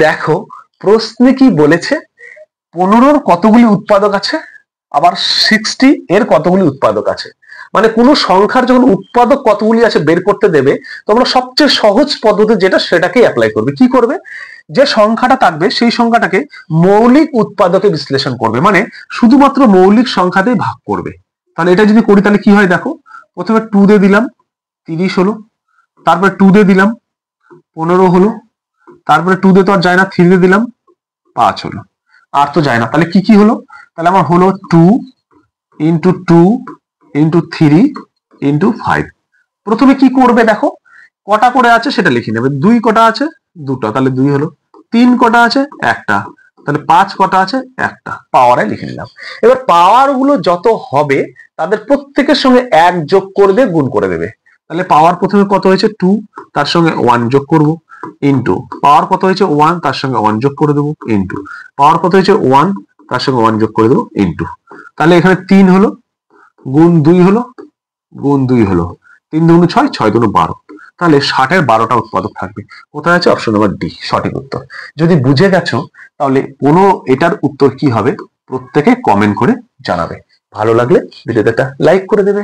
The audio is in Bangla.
দেখো প্রশ্নে কি বলেছে, 15 কতগুলি উৎপাদক আছে, আবার 60 এর কতগুলি উৎপাদক আছে। মানে কোন সংখ্যার যখন উৎপাদক কতগুলি আছে বের করতে দেবে, তোমরা সবচেয়ে সহজ পদ্ধতি যেটা সেটাকেই অ্যাপ্লাই করবে। কি করবে, যে সংখ্যাটা থাকবে সেই সংখ্যাটাকে মৌলিক উৎপাদকে বিশ্লেষণ করবে, মানে শুধুমাত্র মৌলিক সংখ্যাতেই ভাগ করবে। তাহলে এটা যদি করি তাহলে কি হয় দেখো, প্রথমে 2 দিয়ে দিলাম 30 হলো, তারপরে 2 দিয়ে দিলাম 15 হলো, তারপরে 2 দিয়ে তো আর যায় না, 3 দিয়ে দিলাম 5 হলো, আর তো যায় না। তাহলে কি কি হলো, তাহলে আমার হলো 2 ইন্টু 2 ইন্টু 3 ইন্টু 5। প্রথমে কি করবে দেখো, কটা করে আছে সেটা লিখে নেবে। 2 কটা আছে, দুটো, তাহলে 2 হলো। 3 কটা আছে, একটা, তাহলে 5 কটা আছে, একটা, পাওয়ারে লিখে নিলাম। এবার পাওয়ার গুলো যত হবে তাদের প্রত্যেকের সঙ্গে 1 যোগ করে দিয়ে গুণ করে দেবে। তাহলে পাওয়ার প্রথমে কত হয়েছে 2, তার সঙ্গে 1 যোগ করব, ইন্টু পাওয়ার কত হয়েছে 1, তার সঙ্গে 1 যোগ করে দেবো, ইন্টু পাওয়ার কত হয়েছে 1, তার সঙ্গে 1 যোগ করে দেবো, ইন্টু। তাহলে এখানে 3 হলো, গুণ 2 হলো, গুণ 2 হলো, 3 দুগুণ 6, 6 দুগুণ 12। তাহলে 60 এর 12টা উৎপাদক থাকবে। কোথায় আছে, অপশন নাম্বার ডি সঠিক উত্তর। যদি বুঝে গেছো তাহলে এটার উত্তর কি হবে প্রত্যেকে কমেন্ট করে জানাবে। ভালো লাগলে ভিডিওতে একটা লাইক করে দেবে।